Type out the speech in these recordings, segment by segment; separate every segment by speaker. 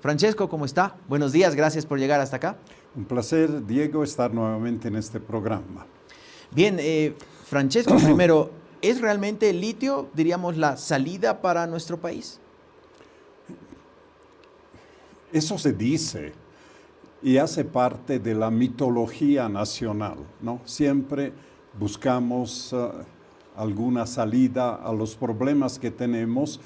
Speaker 1: Francesco, ¿cómo está? Buenos días, gracias por llegar hasta acá.
Speaker 2: Un placer, Diego, estar nuevamente en este programa.
Speaker 1: Bien, Francesco, primero, ¿es realmente el litio, diríamos, la salida para nuestro país?
Speaker 2: Eso se dice y hace parte de la mitología nacional, ¿no? Siempre buscamos alguna salida a los problemas que tenemos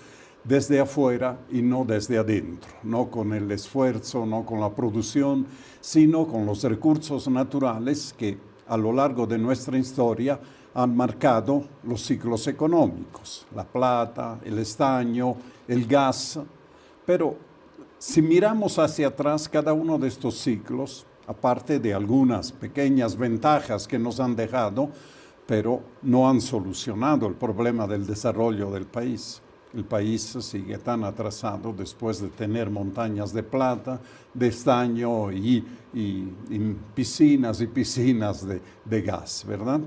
Speaker 2: desde afuera y no desde adentro, no con el esfuerzo, no con la producción, sino con los recursos naturales que a lo largo de nuestra historia han marcado los ciclos económicos, la plata, el estaño, el gas. Pero si miramos hacia atrás cada uno de estos ciclos, aparte de algunas pequeñas ventajas que nos han dejado, pero no han solucionado el problema del desarrollo del país. El país sigue tan atrasado después de tener montañas de plata, de estaño y piscinas y piscinas de gas, ¿verdad?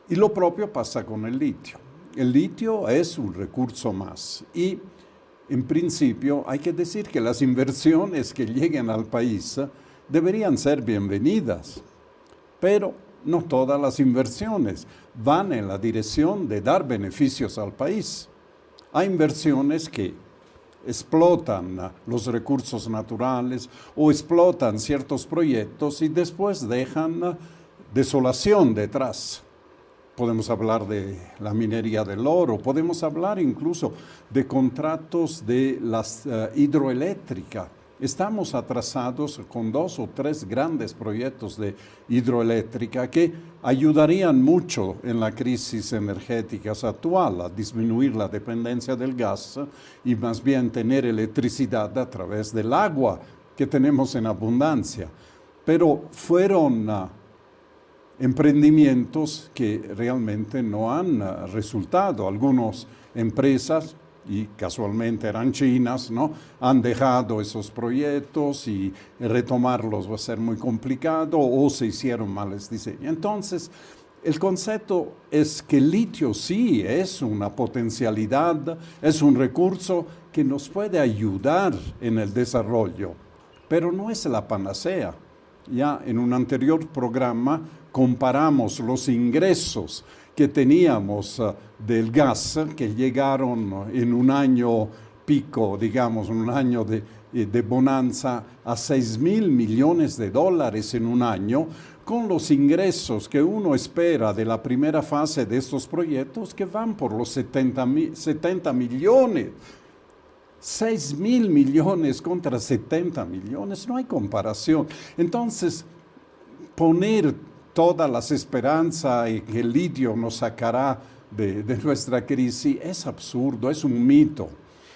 Speaker 2: Y lo propio pasa con el litio. El litio es un recurso más y en principio hay que decir que las inversiones que lleguen al país deberían ser bienvenidas, pero no todas las inversiones van en la dirección de dar beneficios al país. Hay inversiones que explotan los recursos naturales o explotan ciertos proyectos y después dejan desolación detrás. Podemos hablar de la minería del oro, podemos hablar incluso de contratos de las hidroeléctricas. Estamos atrasados con 2 o 3 grandes proyectos de hidroeléctrica que ayudarían mucho en la crisis energética actual, a disminuir la dependencia del gas y más bien tener electricidad a través del agua que tenemos en abundancia. Pero fueron emprendimientos que realmente no han resultado. Algunas empresas, y casualmente eran chinas, ¿no?, han dejado esos proyectos y retomarlos va a ser muy complicado o se hicieron males diseños. Entonces, el concepto es que el litio sí es una potencialidad, es un recurso que nos puede ayudar en el desarrollo, pero no es la panacea. Ya en un anterior programa comparamos los ingresos que teníamos del gas, que llegaron en un año pico, digamos, un año de bonanza, a 6.000 millones de dólares en un año, con los ingresos que uno espera de la primera fase de estos proyectos, que van por los 70 millones. 6.000 millones contra 70 millones, no hay comparación. Entonces, poner todas las esperanzas en que el litio nos sacará de nuestra crisis es absurdo, es un mito.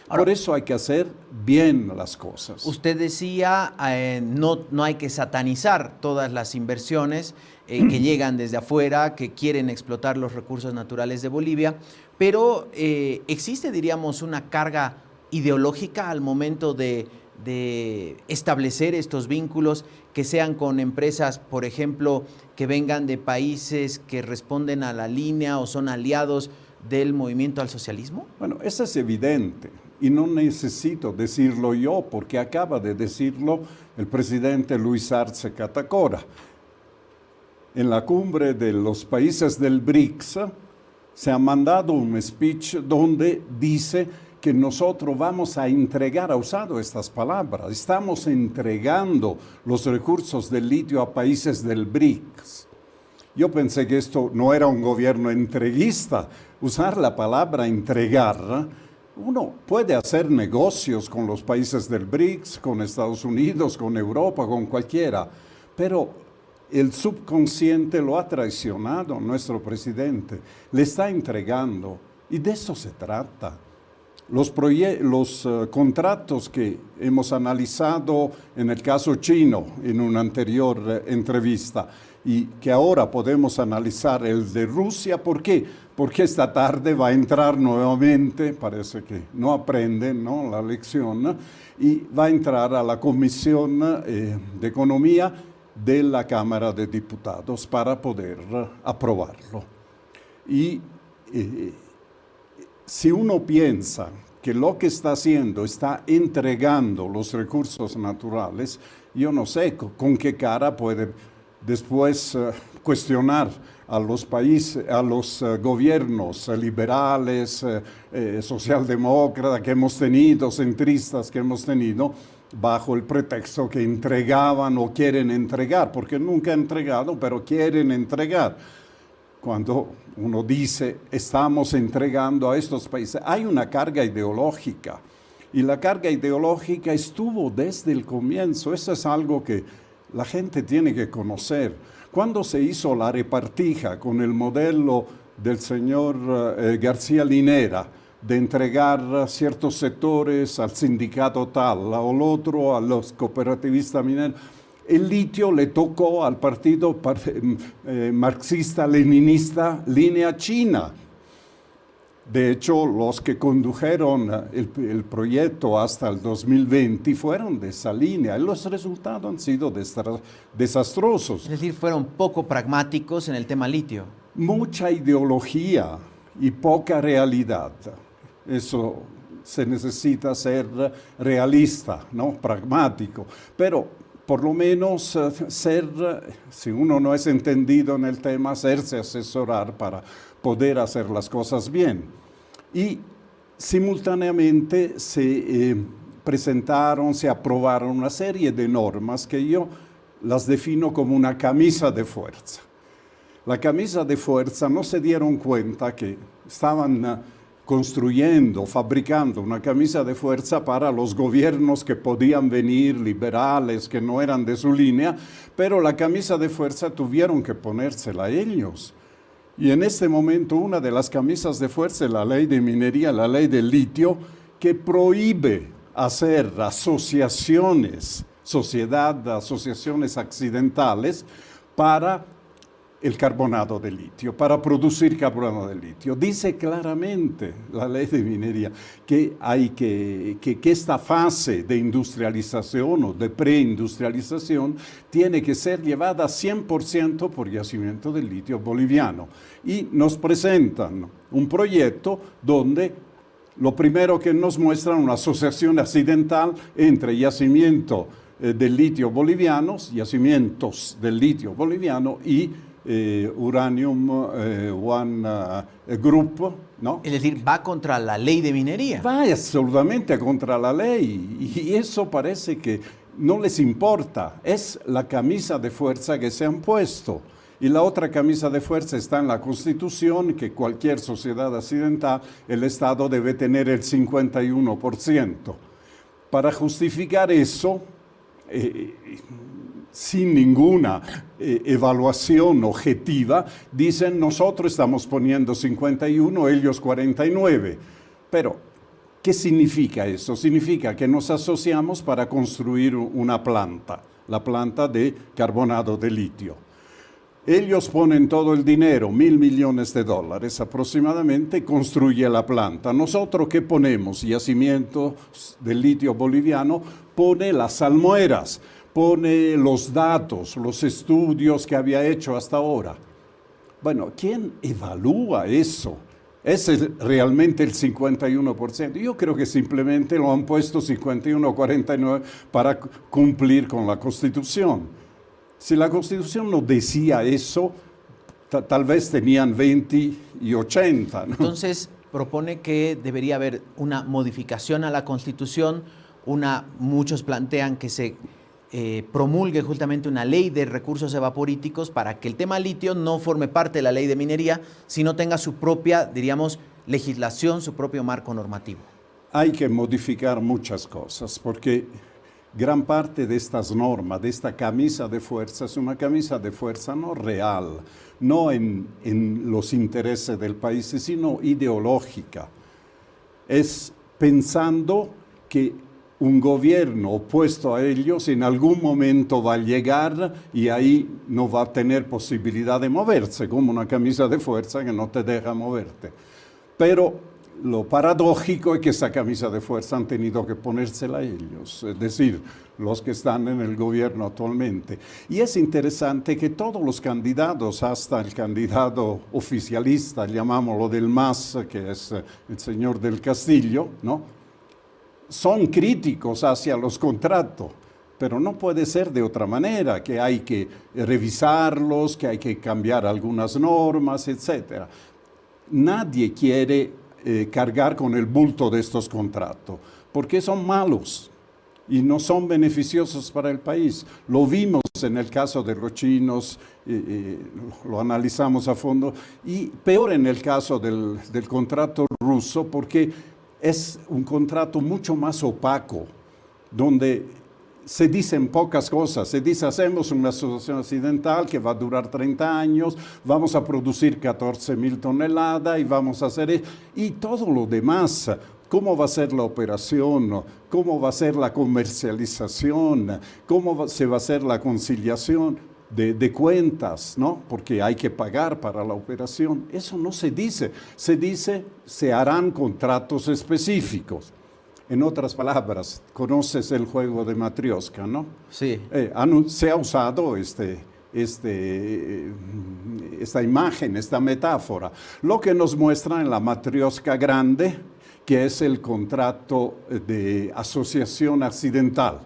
Speaker 2: Ahora, por eso hay que hacer bien las cosas.
Speaker 1: Usted decía, no hay que satanizar todas las inversiones que llegan desde afuera, que quieren explotar los recursos naturales de Bolivia, pero existe, diríamos, una carga ideológica al momento de establecer estos vínculos, que sean con empresas, por ejemplo, que vengan de países que responden a la línea o son aliados del movimiento al socialismo?
Speaker 2: Bueno, eso es evidente y no necesito decirlo yo porque acaba de decirlo el presidente Luis Arce Catacora. En la cumbre de los países del BRICS se ha mandado un speech donde dice que nosotros vamos a entregar, ha usado estas palabras, estamos entregando los recursos del litio a países del BRICS. Yo pensé que esto no era un gobierno entreguista. Usar la palabra entregar, uno puede hacer negocios con los países del BRICS, con Estados Unidos, con Europa, con cualquiera, pero el subconsciente lo ha traicionado nuestro presidente, le está entregando y de eso se trata. Los contratos que hemos analizado en el caso chino en una anterior entrevista y que ahora podemos analizar el de Rusia, ¿por qué? Porque esta tarde va a entrar nuevamente, parece que no aprenden, ¿no?, la lección, y va a entrar a la Comisión de Economía de la Cámara de Diputados para poder aprobarlo. Y si uno piensa que lo que está haciendo está entregando los recursos naturales, yo no sé con qué cara puede después cuestionar a los países, a los gobiernos liberales, socialdemócratas que hemos tenido, centristas que hemos tenido, bajo el pretexto que entregaban o quieren entregar, porque nunca han entregado, pero quieren entregar. Cuando uno dice, estamos entregando a estos países, hay una carga ideológica. Y la carga ideológica estuvo desde el comienzo. Eso es algo que la gente tiene que conocer. Cuando se hizo la repartija con el modelo del señor García Linera, de entregar ciertos sectores al sindicato tal, o el otro a los cooperativistas mineros, el litio le tocó al partido marxista-leninista Línea China. De hecho, los que condujeron el proyecto hasta el 2020 fueron de esa línea y los resultados han sido desastrosos.
Speaker 1: Es decir, fueron poco pragmáticos en el tema litio.
Speaker 2: Mucha ideología y poca realidad. Eso se necesita ser realista, ¿no? Pragmático. Pero por lo menos si uno no es entendido en el tema, hacerse asesorar para poder hacer las cosas bien. Y simultáneamente se presentaron, se aprobaron una serie de normas que yo las defino como una camisa de fuerza. La camisa de fuerza, no se dieron cuenta que estaban construyendo, fabricando una camisa de fuerza para los gobiernos que podían venir, liberales, que no eran de su línea, pero la camisa de fuerza tuvieron que ponérsela ellos. Y en este momento una de las camisas de fuerza es la ley de minería, la ley del litio, que prohíbe hacer asociaciones accidentales para el carbonato de litio, para producir carbonato de litio. Dice claramente la ley de minería que hay que esta fase de industrialización o de preindustrialización tiene que ser llevada 100% por yacimiento de litio boliviano. Y nos presentan un proyecto donde lo primero que nos muestran una asociación accidental entre yacimiento del litio bolivianos, yacimientos del litio boliviano y Uranium One Group, ¿no?
Speaker 1: Es decir, va contra la ley de minería.
Speaker 2: Va absolutamente contra la ley y eso parece que no les importa. Es la camisa de fuerza que se han puesto. Y la otra camisa de fuerza está en la Constitución, que cualquier sociedad accidental, el Estado debe tener el 51%. Para justificar eso, sin ninguna evaluación objetiva, dicen nosotros estamos poniendo 51, ellos 49. Pero, ¿qué significa eso? Significa que nos asociamos para construir una planta, la planta de carbonato de litio. Ellos ponen todo el dinero, $1.000 millones aproximadamente, construye la planta. Nosotros, ¿qué ponemos? Yacimientos del litio boliviano, pone las salmueras, pone los datos, los estudios que había hecho hasta ahora. Bueno, ¿quién evalúa eso? ¿Es realmente el 51%? Yo creo que simplemente lo han puesto 51-49 para cumplir con la Constitución. Si la Constitución no decía eso, tal vez tenían 20 y 80. ¿no?
Speaker 1: Entonces, propone que debería haber una modificación a la Constitución, muchos plantean que se promulgue justamente una ley de recursos evaporíticos para que el tema litio no forme parte de la ley de minería, sino tenga su propia, diríamos, legislación, su propio marco normativo.
Speaker 2: Hay que modificar muchas cosas, porque gran parte de estas normas, de esta camisa de fuerza, es una camisa de fuerza no real, no en los intereses del país, sino ideológica. Es pensando que un gobierno opuesto a ellos en algún momento va a llegar y ahí no va a tener posibilidad de moverse, como una camisa de fuerza que no te deja moverte. Pero lo paradójico es que esa camisa de fuerza han tenido que ponérsela ellos, es decir, los que están en el gobierno actualmente. Y es interesante que todos los candidatos, hasta el candidato oficialista, llamámoslo del MAS, que es el señor del Castillo, ¿no?, son críticos hacia los contratos. Pero no puede ser de otra manera, que hay que revisarlos, que hay que cambiar algunas normas, etc. Nadie quiere cargar con el bulto de estos contratos, porque son malos y no son beneficiosos para el país. Lo vimos en el caso de los chinos, lo analizamos a fondo, y peor en el caso del contrato ruso, porque es un contrato mucho más opaco, donde se dicen pocas cosas. Se dice, hacemos una asociación occidental que va a durar 30 años, vamos a producir 14.000 toneladas y vamos a hacer... Y todo lo demás, cómo va a ser la operación, cómo va a ser la comercialización, se va a hacer la conciliación de cuentas, ¿no?, porque hay que pagar para la operación. Eso no se dice. Se dice, se harán contratos específicos. En otras palabras, conoces el juego de Matrioska, ¿no?
Speaker 1: Sí.
Speaker 2: Se ha usado esta imagen, esta metáfora. Lo que nos muestra en la Matrioska grande, que es el contrato de asociación accidental,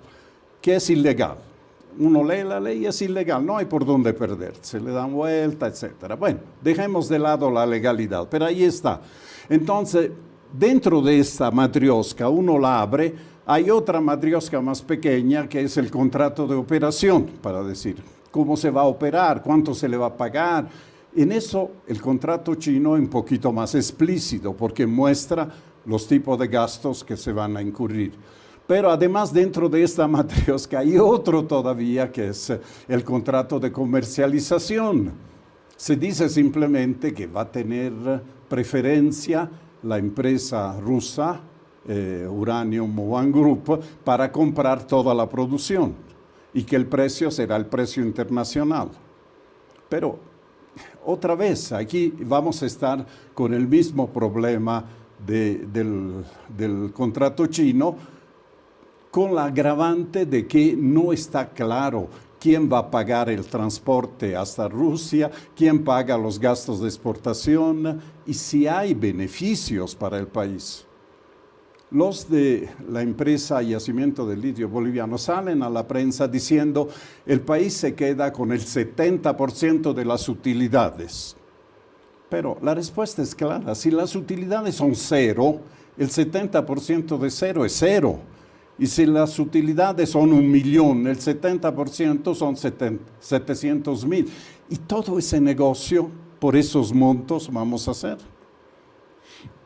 Speaker 2: que es ilegal. Uno lee la ley y es ilegal, no hay por dónde perderse, le dan vuelta, etc. Bueno, dejemos de lado la legalidad, pero ahí está. Entonces, dentro de esta matrioska, uno la abre, hay otra matrioska más pequeña que es el contrato de operación, para decir cómo se va a operar, cuánto se le va a pagar. En eso el contrato chino es un poquito más explícito porque muestra los tipos de gastos que se van a incurrir. Pero además dentro de esta matrioska hay otro todavía que es el contrato de comercialización. Se dice simplemente que va a tener preferencia la empresa rusa, Uranium One Group, para comprar toda la producción y que el precio será el precio internacional. Pero otra vez, aquí vamos a estar con el mismo problema del contrato chino, con la agravante de que no está claro quién va a pagar el transporte hasta Rusia, quién paga los gastos de exportación y si hay beneficios para el país. Los de la empresa Yacimiento de Litio Boliviano salen a la prensa diciendo el país se queda con el 70% de las utilidades. Pero la respuesta es clara, si las utilidades son cero, el 70% de cero es cero. Y si las utilidades son 1.000.000, el 70% son 700.000. Y todo ese negocio, por esos montos, vamos a hacer.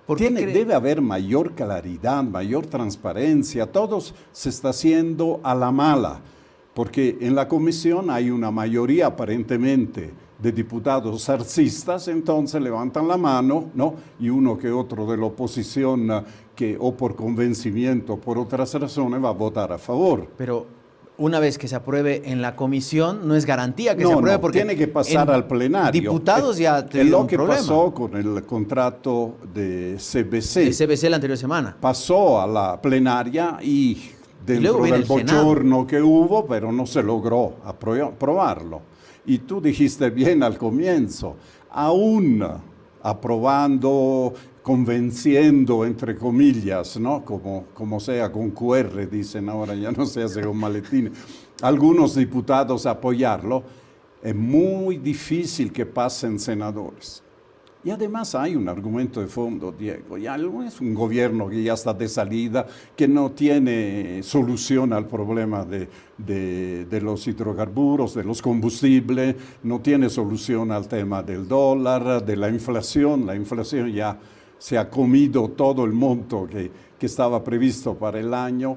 Speaker 2: Debe haber mayor claridad, mayor transparencia. Todo se está haciendo a la mala, porque en la comisión hay una mayoría aparentemente de diputados zarcistas, entonces levantan la mano, ¿no?, y uno que otro de la oposición que o por convencimiento o por otras razones va a votar a favor.
Speaker 1: Pero una vez que se apruebe en la comisión, no es garantía que se apruebe, porque
Speaker 2: tiene que pasar al plenario.
Speaker 1: Diputados ya tienen un problema.
Speaker 2: Lo que pasó con el contrato de CBC.
Speaker 1: De CBC la anterior semana.
Speaker 2: Pasó a la plenaria y dentro del bochorno que hubo, pero no se logró aprobarlo. Y tú dijiste bien al comienzo, aún aprobando, convenciendo, entre comillas, ¿no?, como sea, con QR, dicen ahora, ya no se hace con maletines, algunos diputados apoyarlo, es muy difícil que pasen senadores. Y además hay un argumento de fondo, Diego, ya es un gobierno que ya está de salida, que no tiene solución al problema de los hidrocarburos, de los combustibles, no tiene solución al tema del dólar, de la inflación ya se ha comido todo el monto que estaba previsto para el año.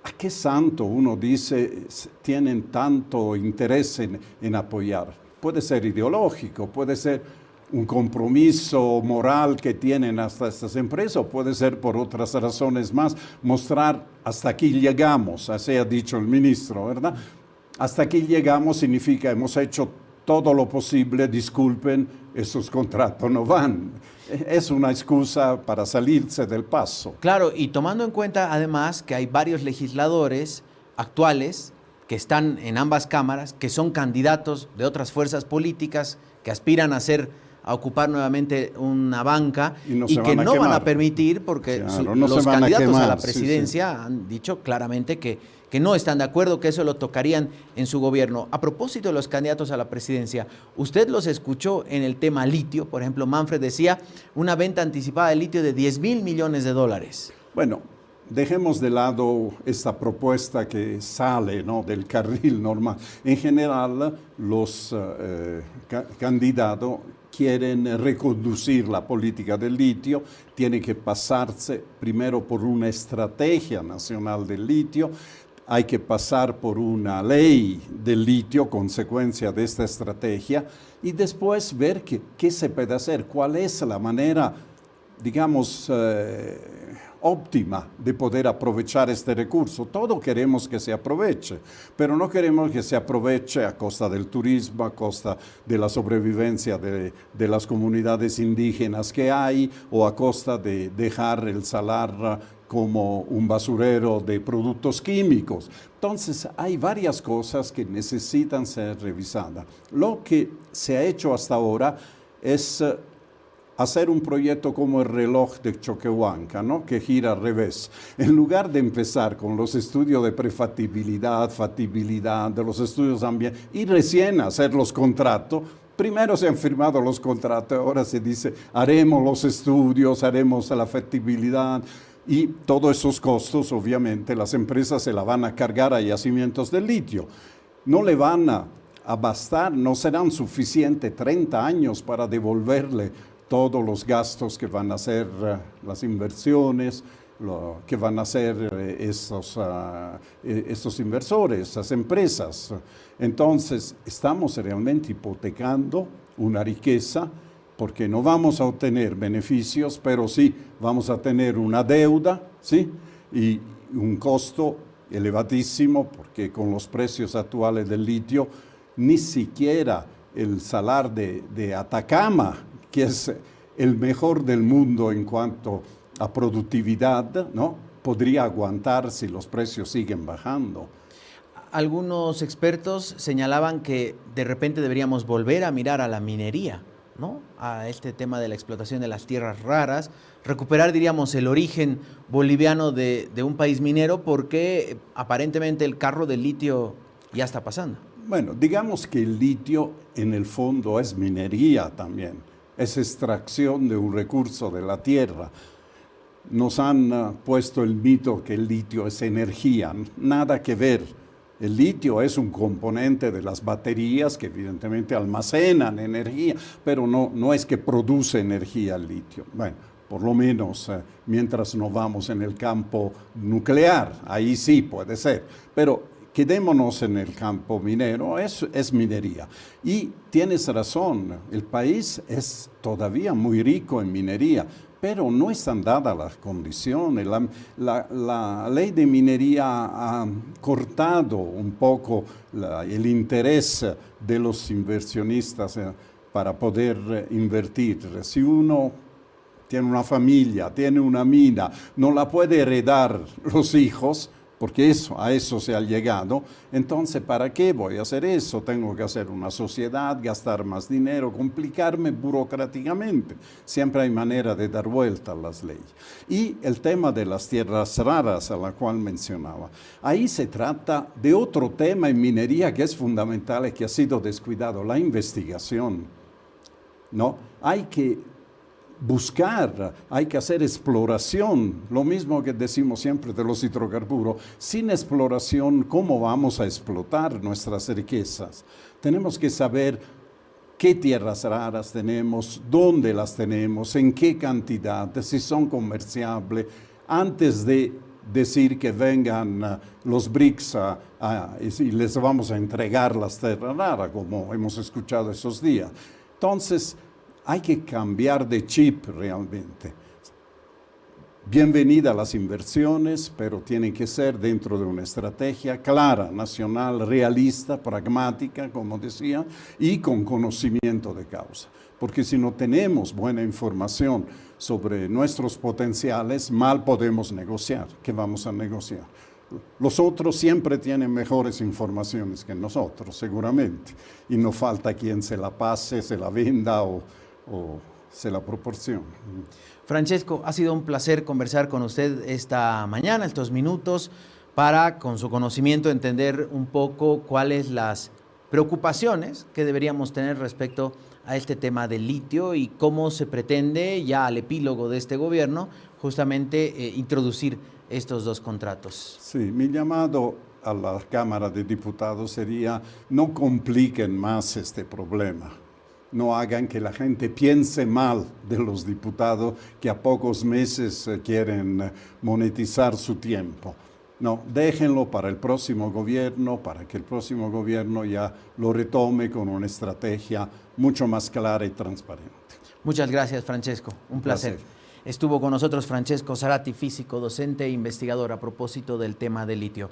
Speaker 2: ¿A qué santo uno dice tienen tanto interés en apoyar? Puede ser ideológico, puede ser un compromiso moral que tienen hasta estas empresas, o puede ser por otras razones más, mostrar hasta aquí llegamos, así ha dicho el ministro, ¿verdad? Hasta aquí llegamos significa hemos hecho todo lo posible, disculpen, esos contratos no van. Es una excusa para salirse del paso.
Speaker 1: Claro, y tomando en cuenta además que hay varios legisladores actuales que están en ambas cámaras, que son candidatos de otras fuerzas políticas, que aspiran a ocupar nuevamente una banca y que no van a permitir, porque
Speaker 2: claro,
Speaker 1: los candidatos a la presidencia han dicho claramente que no están de acuerdo, que eso lo tocarían en su gobierno. A propósito de los candidatos a la presidencia, usted los escuchó en el tema litio, por ejemplo, Manfred decía una venta anticipada de litio de 10.000 millones de dólares.
Speaker 2: Bueno, dejemos de lado esta propuesta que sale, ¿no?, del carril normal. En general, los candidatos quieren reconducir la política del litio, tiene que pasarse primero por una estrategia nacional del litio, hay que pasar por una ley del litio, consecuencia de esta estrategia, y después ver qué se puede hacer, cuál es la manera, digamos, óptima de poder aprovechar este recurso. Todos queremos que se aproveche, pero no queremos que se aproveche a costa del turismo, a costa de la sobrevivencia de las comunidades indígenas que hay, o a costa de dejar el salar como un basurero de productos químicos. Entonces, hay varias cosas que necesitan ser revisadas. Lo que se ha hecho hasta ahora es hacer un proyecto como el reloj de Choquehuanca, ¿no?, que gira al revés. En lugar de empezar con los estudios de prefactibilidad, factibilidad, de los estudios ambientales, y recién hacer los contratos, primero se han firmado los contratos, ahora se dice, haremos los estudios, haremos la factibilidad, y todos esos costos, obviamente, las empresas se la van a cargar a yacimientos de litio. No le van a bastar, no serán suficientes 30 años para devolverle todos los gastos que van a hacer las inversiones, que van a hacer estos inversores, estas empresas. Entonces, estamos realmente hipotecando una riqueza porque no vamos a obtener beneficios, pero sí vamos a tener una deuda, ¿sí?, y un costo elevadísimo, porque con los precios actuales del litio, ni siquiera el salar de Atacama, que es el mejor del mundo en cuanto a productividad, ¿no?, podría aguantar si los precios siguen bajando.
Speaker 1: Algunos expertos señalaban que de repente deberíamos volver a mirar a la minería, ¿no?, a este tema de la explotación de las tierras raras, recuperar, diríamos, el origen boliviano de un país minero, porque aparentemente el carro del litio ya está pasando.
Speaker 2: Bueno, digamos que el litio en el fondo es minería también, es extracción de un recurso de la tierra. Nos han puesto el mito que el litio es energía, nada que ver. El litio es un componente de las baterías que evidentemente almacenan energía, pero no es que produce energía el litio. Bueno, por lo menos mientras no vamos en el campo nuclear, ahí sí puede ser, pero quedémonos en el campo minero, es minería. Y tienes razón, el país es todavía muy rico en minería, pero no están dadas las condiciones. La ley de minería ha cortado un poco el interés de los inversionistas para poder invertir. Si uno tiene una familia, tiene una mina, no la puede heredar los hijos, porque a eso se ha llegado, entonces ¿para qué voy a hacer eso? Tengo que hacer una sociedad, gastar más dinero, complicarme burocráticamente. Siempre hay manera de dar vuelta a las leyes. Y el tema de las tierras raras, a la cual mencionaba, ahí se trata de otro tema en minería que es fundamental y que ha sido descuidado, la investigación, ¿no? Hay que buscar, hay que hacer exploración, lo mismo que decimos siempre de los hidrocarburos. Sin exploración, ¿cómo vamos a explotar nuestras riquezas? Tenemos que saber qué tierras raras tenemos, dónde las tenemos, en qué cantidad, si son comerciables, antes de decir que vengan los BRICS y les vamos a entregar las tierras raras, como hemos escuchado esos días. Entonces, hay que cambiar de chip realmente. bienvenida las inversiones, pero tienen que ser dentro de una estrategia clara, nacional, realista, pragmática, como decía, y con conocimiento de causa. Porque si no tenemos buena información sobre nuestros potenciales, mal podemos negociar. ¿Qué vamos a negociar? Los otros siempre tienen mejores informaciones que nosotros, seguramente, y no falta quien se la pase, se la venda o se la proporcione.
Speaker 1: Francesco, ha sido un placer conversar con usted esta mañana, estos minutos, para, con su conocimiento, entender un poco cuáles las preocupaciones que deberíamos tener respecto a este tema del litio y cómo se pretende, ya al epílogo de este gobierno, justamente introducir estos dos contratos.
Speaker 2: Sí, mi llamado a la Cámara de Diputados sería: no compliquen más este problema. No hagan que la gente piense mal de los diputados que a pocos meses quieren monetizar su tiempo. No, déjenlo para el próximo gobierno, para que el próximo gobierno ya lo retome con una estrategia mucho más clara y transparente.
Speaker 1: Muchas gracias, Francesco. Un placer. Estuvo con nosotros Francesco Zarati, físico, docente e investigador, a propósito del tema del litio.